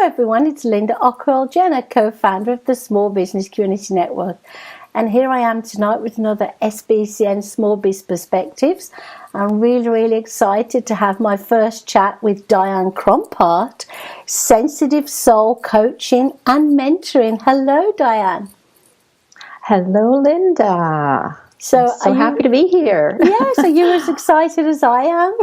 everyone, it's Linda Ockwell-Jenner, co-founder of the Small Business Community Network. And here I am tonight with another SBCN Small Biz Perspectives. I'm really excited to have my first chat with Diane Krompart, Sensitive Soul Coaching and Mentoring. Hello, Diane. Hello, Linda. So happy to be here. Yes, are you as excited as I am?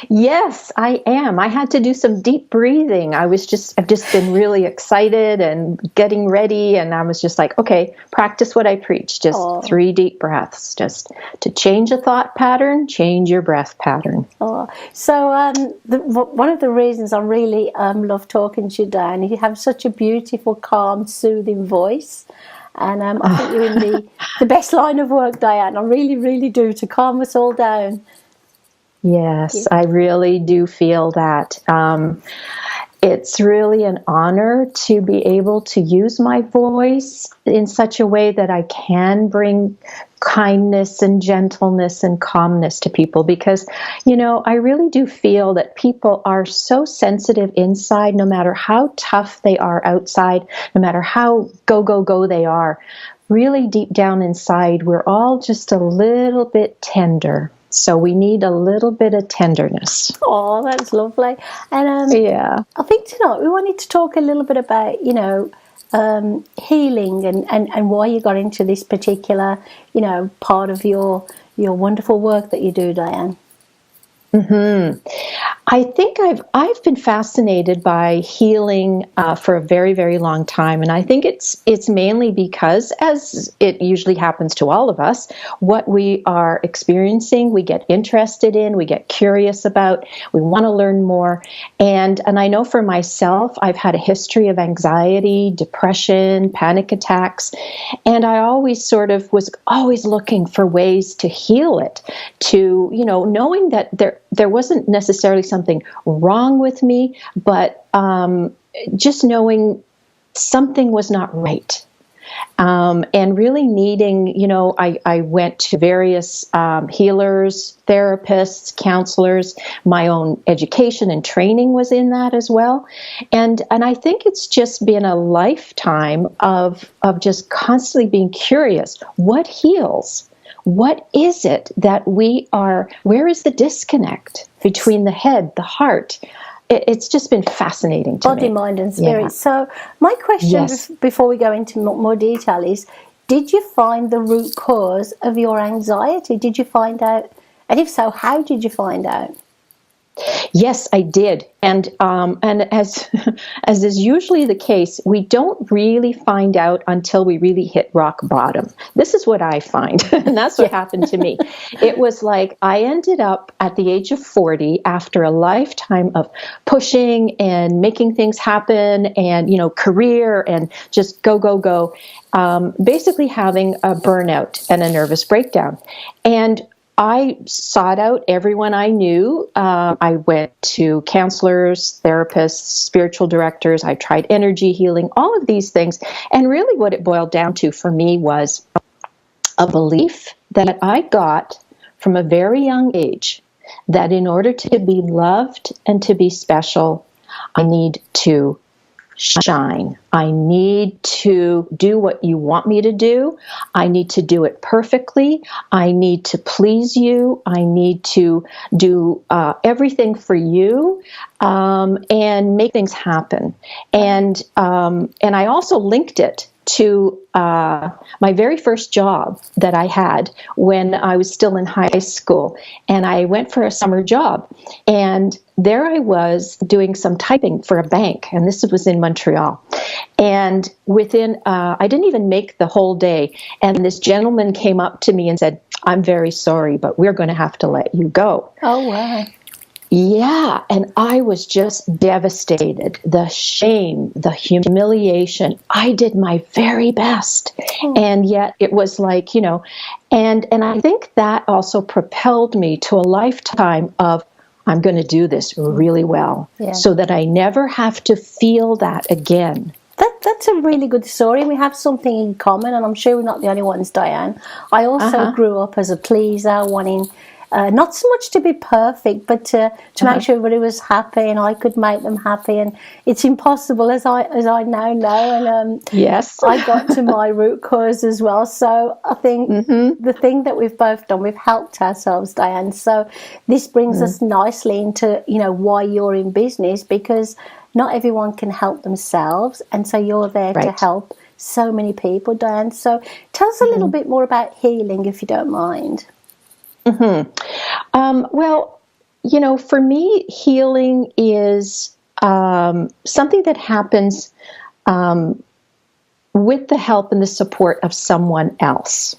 Yes, I am. I had to do some deep breathing. I've just been really excited and getting ready, and I was just like, okay, practice what I preach. Just 3 deep breaths, just to change a thought pattern, change your breath pattern. So one of the reasons I really love talking to you, Diane, you have such a beautiful, calm, soothing voice. And I think you're in the best line of work, Diane. I really do, to calm us all down. Yes, I really do feel that. It's really an honor to be able to use my voice in such a way that I can bring kindness and gentleness and calmness to people, because, I really do feel that people are so sensitive inside, no matter how tough they are outside, no matter how go they are. Really deep down inside, we're all just a little bit tender. So we need a little bit of tenderness. Oh, that's lovely. And I think tonight we wanted to talk a little bit about, healing and why you got into this particular, part of your wonderful work that you do, Diane. Mm-hmm. I think I've been fascinated by healing for a very long time, and I think it's mainly because, as it usually happens to all of us, what we are experiencing, we get interested in, we get curious about, we want to learn more, and I know for myself, I've had a history of anxiety, depression, panic attacks, and I always was always looking for ways to heal it, to knowing that there wasn't necessarily something wrong with me, but just knowing something was not right. And really needing, I went to various healers, therapists, counselors. My own education and training was in that as well. And I think it's just been a lifetime of just constantly being curious. What heals? What is it that where is the disconnect between the head, the heart? It's just been fascinating to me. Body, mind and spirit. Yeah. So my question before we go into more detail is, did you find the root cause of your anxiety? Did you find out? And if so, how did you find out? Yes, I did. And as is usually the case, we don't really find out until we really hit rock bottom. This is what I find, and that's what happened to me. It was like I ended up at the age of 40 after a lifetime of pushing and making things happen and, career and just go, basically having a burnout and a nervous breakdown. And I sought out everyone I knew. I went to counselors, therapists, spiritual directors. I tried energy healing, all of these things. And really what it boiled down to for me was a belief that I got from a very young age that in order to be loved and to be special, I need to shine. I need to do what you want me to do. I need to do it perfectly. I need to please you. I need to do everything for you and make things happen. And I also linked it to my very first job that I had when I was still in high school. And I went for a summer job. And there I was doing some typing for a bank. And this was in Montreal. And within, I didn't even make the whole day. And this gentleman came up to me and said, "I'm very sorry, but we're going to have to let you go." Oh, wow. Yeah, and I was just devastated. The shame, the humiliation. I did my very best. And yet it was like, and I think that also propelled me to a lifetime of, I'm going to do this really well so that I never have to feel that again. That's a really good story. We have something in common, and I'm sure we're not the only ones, Diane. I also grew up as a pleaser, wanting not so much to be perfect, but to make sure everybody was happy and I could make them happy. And it's impossible, as I now know. And yes, I got to my root cause as well. So I think the thing that we've both done, we've helped ourselves, Diane. So this brings us nicely into, why you're in business, because not everyone can help themselves. And so you're there to help so many people, Diane. So tell us a little bit more about healing, if you don't mind. Well, for me, healing is something that happens with the help and the support of someone else.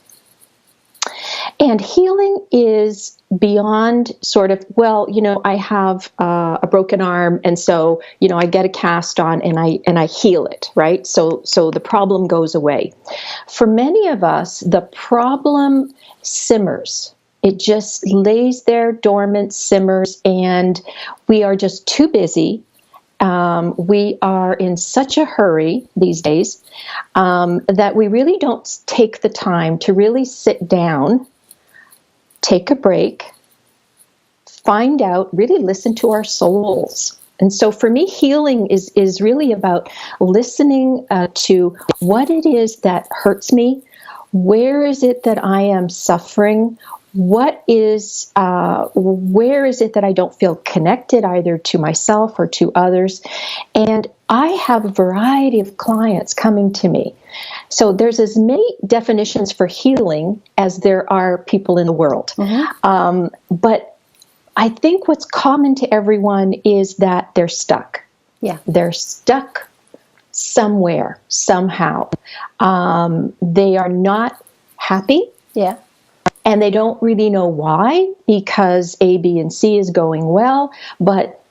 And healing is beyond sort of, I have a broken arm, and so, I get a cast on and I heal it, right? So the problem goes away. For many of us, the problem simmers. It just lays there dormant, simmers, and we are just too busy. We are in such a hurry these days that we really don't take the time to really sit down, take a break, find out, really listen to our souls. And so for me, healing is really about listening to what it is that hurts me. Where is it that I am suffering? Where is it that I don't feel connected either to myself or to others? And I have a variety of clients coming to me. So there's as many definitions for healing as there are people in the world. But I think what's common to everyone is that they're stuck. Yeah. They're stuck somewhere, somehow. They are not happy. Yeah. And they don't really know why, because A, B, and C is going well, but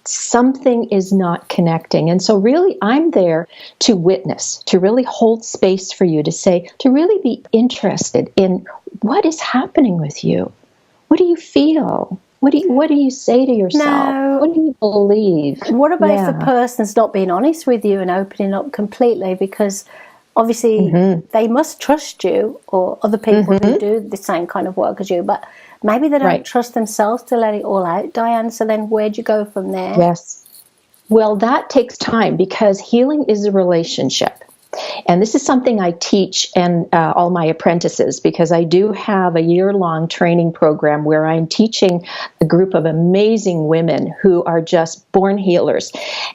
something is not connecting. And so really I'm there to witness, to really hold space for you, to really be interested in what is happening with you. What do you feel? What do you say to yourself? Now, what do you believe? What about if the person's not being honest with you and opening up completely? Because obviously, they must trust you or other people who do the same kind of work as you, but maybe they don't trust themselves to let it all out, Diane. So then where'd you go from there? Yes. Well, that takes time because healing is a relationship. And this is something I teach and all my apprentices, because I do have a year-long training program where I'm teaching a group of amazing women who are just born healers.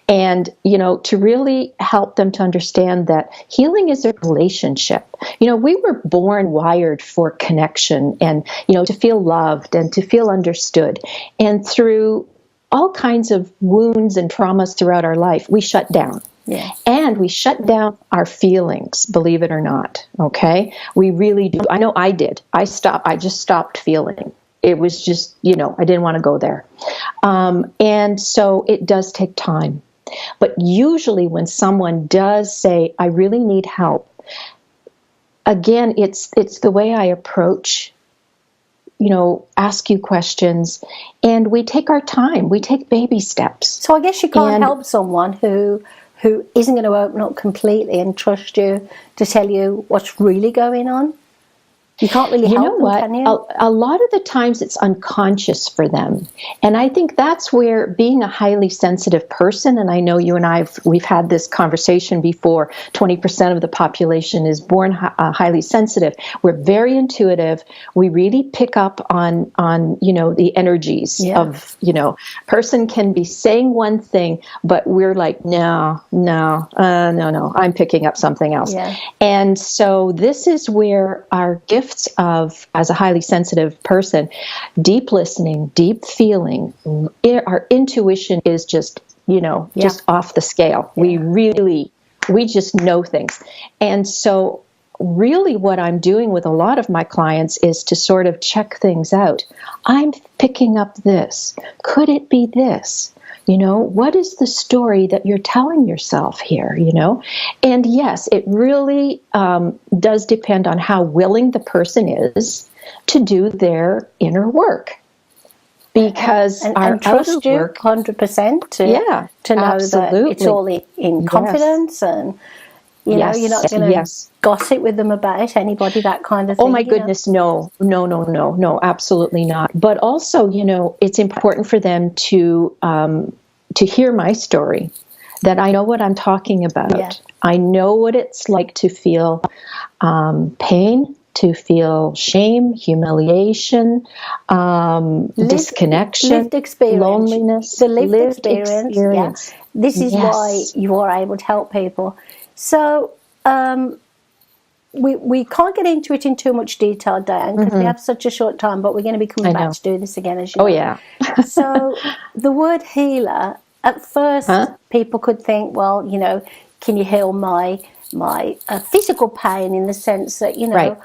And, to really help them to understand that healing is a relationship. We were born wired for connection and, to feel loved and to feel understood. And through all kinds of wounds and traumas throughout our life, we shut down. Yeah. And we shut down our feelings, believe it or not. Okay. We really do. I know I did. I just stopped feeling. It was just, I didn't want to go there. And so it does take time. But usually when someone does say, I really need help, again, it's the way I approach, ask you questions, and we take our time. We take baby steps. So I guess you can't help someone who isn't going to open up completely and trust you to tell you what's really going on. You can't really help them, can you? A lot of the times it's unconscious for them. And I think that's where being a highly sensitive person, and I know you and we've had this conversation before, 20% of the population is born highly sensitive. We're very intuitive. We really pick up on the energies of, person can be saying one thing, but we're like, no, I'm picking up something else. Yeah. And so this is where our gifts as a highly sensitive person, deep listening, deep feeling, our intuition is just off the scale. Yeah. We just know things. And so really what I'm doing with a lot of my clients is to sort of check things out. I'm picking up this. Could it be this? What is the story that you're telling yourself here, And yes, it really does depend on how willing the person is to do their inner work. Because and trust you 100% to know absolutely. that it's all in confidence and You know, Yes, you're not going to yes. gossip with them about anybody, that kind of thing. Oh my you know. goodness, no, absolutely not. But also, it's important for them to hear my story, that I know what I'm talking about. Yeah. I know what it's like to feel pain, to feel shame, humiliation, disconnection, lived experience, loneliness, the lived experience. Yeah, this is why Yes. you are able to help people. So we can't get into it in too much detail, Diane, because we have such a short time. But we're going to be coming back to do this again, as you know. Oh yeah. So the word healer, at first, people could think, well, can you heal my physical pain, in the sense that Right.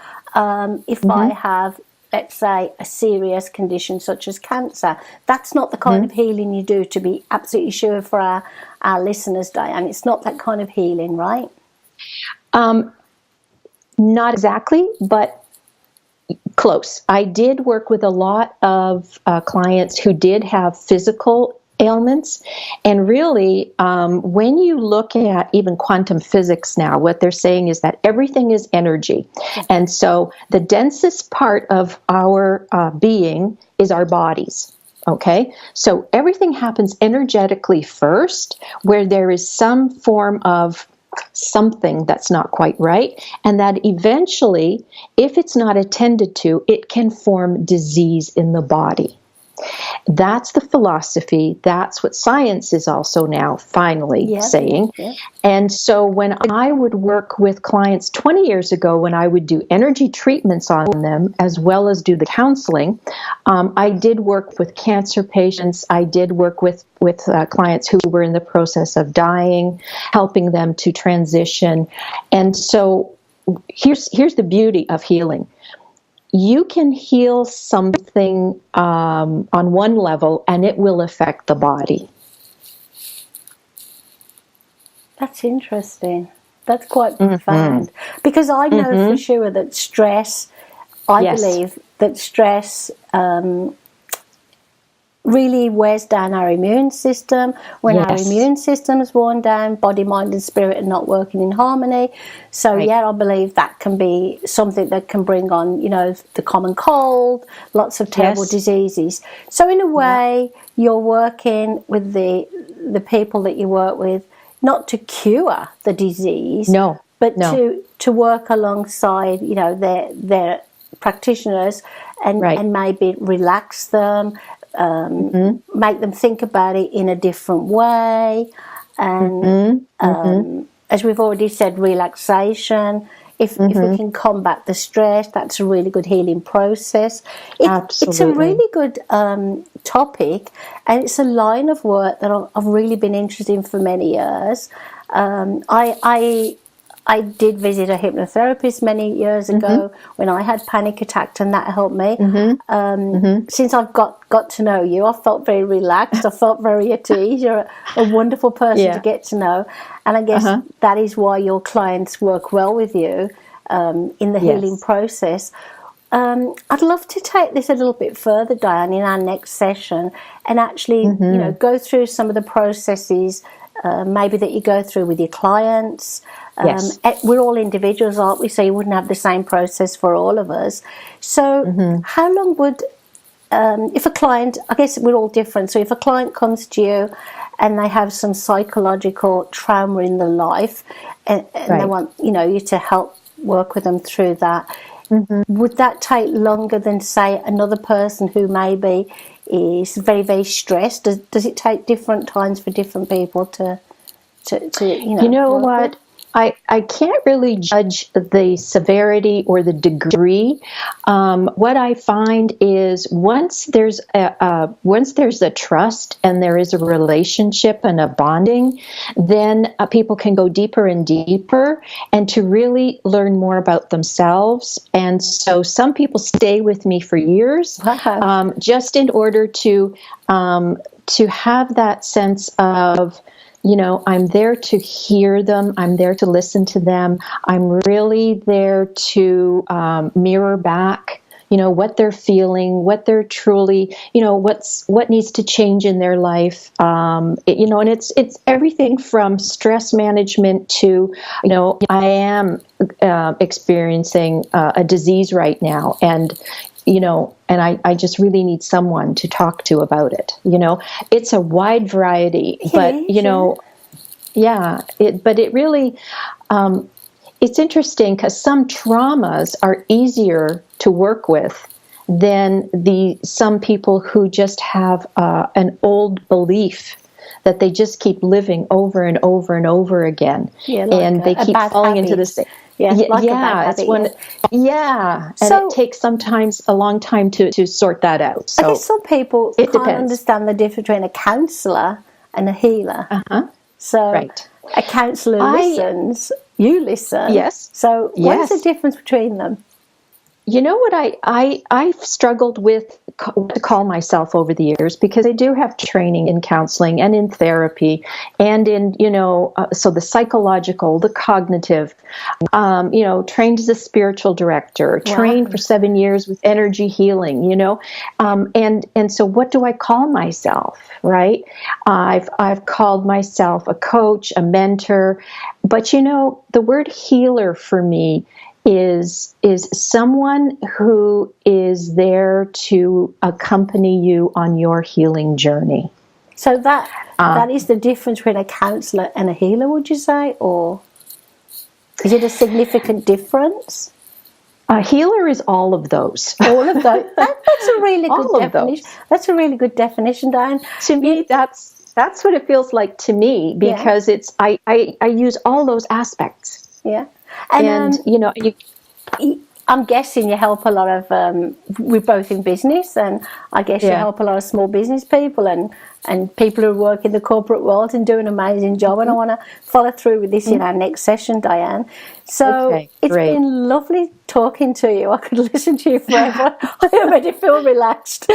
if I have, let's say, a serious condition such as cancer, that's not the kind of healing you do, to be absolutely sure for our listeners, Diane. It's not that kind of healing, right? Not exactly, but close. I did work with a lot of clients who did have physical ailments. And really, when you look at even quantum physics now, what they're saying is that everything is energy. And so the densest part of our being is our bodies. Okay, so everything happens energetically first, where there is some form of something that's not quite right, and that eventually, if it's not attended to, it can form disease in the body. That's the philosophy. That's what science is also now finally saying. Yeah. And so when I would work with clients 20 years ago, when I would do energy treatments on them, as well as do the counseling, I did work with cancer patients. I did work with clients who were in the process of dying, helping them to transition. And so here's the beauty of healing. You can heal something on one level, and it will affect the body. That's interesting. That's quite profound. Because I know for sure that stress, I believe that stress really wears down our immune system. When our immune system is worn down, body, mind and spirit are not working in harmony. So I believe that can be something that can bring on, the common cold, lots of terrible diseases. So in a way, you're working with the people that you work with, not to cure the disease, but to work alongside, their practitioners and maybe relax them, make them think about it in a different way, and as we've already said, relaxation. If we can combat the stress, that's a really good healing process. It's a really good topic, and it's a line of work that I've really been interested in for many years. I did visit a hypnotherapist many years ago when I had panic attacks, and that helped me. Since I've got to know you, I felt very relaxed. I felt very at ease. You're a wonderful person to get to know. And I guess that is why your clients work well with you in the healing process. I'd love to take this a little bit further, Diane, in our next session, and actually go through some of the processes maybe that you go through with your clients. We're all individuals, aren't we? So you wouldn't have the same process for all of us. So how long would, if a client, I guess we're all different, so if a client comes to you and they have some psychological trauma in their life, and they want you to help work with them through that, would that take longer than, say, another person who maybe is very, very stressed? Does it take different times for different people to you know what? I can't really judge the severity or the degree. What I find is once there's a trust and there is a relationship and a bonding, then people can go deeper and deeper and to really learn more about themselves. And so some people stay with me for years, just in order to have that sense of, I'm there to hear them. I'm there to listen to them. I'm really there to mirror back, what they're feeling, what they're truly, what needs to change in their life. And it's everything from stress management to, I am experiencing a disease right now, and I just really need someone to talk to about it. It's a wide variety, but but it really, it's interesting because some traumas are easier to work with than some people who just have an old belief that they just keep living over and over and over again, and they keep falling into the same. It's one. And it takes sometimes a long time to sort that out. So I guess some people can't understand the difference between a counsellor and a healer. So a counsellor listens, you listen. Yes. So what is the difference between them? You know what I've struggled with what to call myself over the years, because I do have training in counseling and in therapy and in, so the psychological, the cognitive, trained as a spiritual director, trained for 7 years with energy healing, and so what do I call myself, right? I've called myself a coach, a mentor, but the word healer for me is someone who is there to accompany you on your healing journey. So that is the difference between a counsellor and a healer, would you say? Or is it a significant difference? A healer is all of those. All of those. That's a really good definition. That's a really good definition, Diane. To me, that's what it feels like to me, because it's I use all those aspects. Yeah. And I'm guessing you help a lot of, we're both in business, and I guess you help a lot of small business people and people who work in the corporate world and do an amazing job. And I want to follow through with this in our next session, Diane. So it's been lovely talking to you. I could listen to you forever. I already feel relaxed.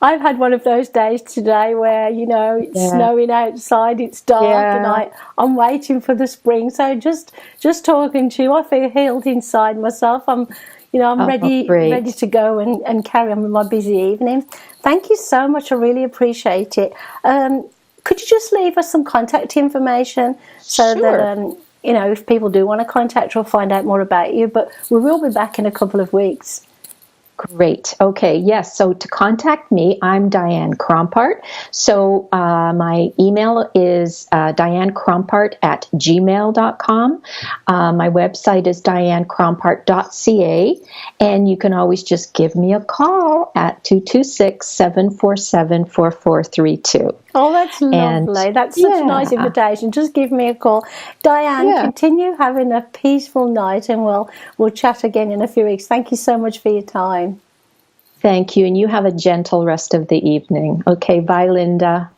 I've had one of those days today where, it's snowing outside, it's dark, and I'm waiting for the spring. So just talking to you, I feel healed inside myself. I'm ready to go and carry on with my busy evening. Thank you so much. I really appreciate it. Could you just leave us some contact information so that, if people do want to contact you or find out more about you, but we will be back in a couple of weeks. Great. Okay. Yes. So to contact me, I'm Diane Krompart. So my email is dianekrompart@gmail.com. My website is dianekrompart.ca. And you can always just give me a call at 226-747-4432. Oh, that's lovely. That's such a nice invitation. Just give me a call. Diane, continue having a peaceful night, and we'll chat again in a few weeks. Thank you so much for your time. Thank you, and you have a gentle rest of the evening. Okay, bye, Linda.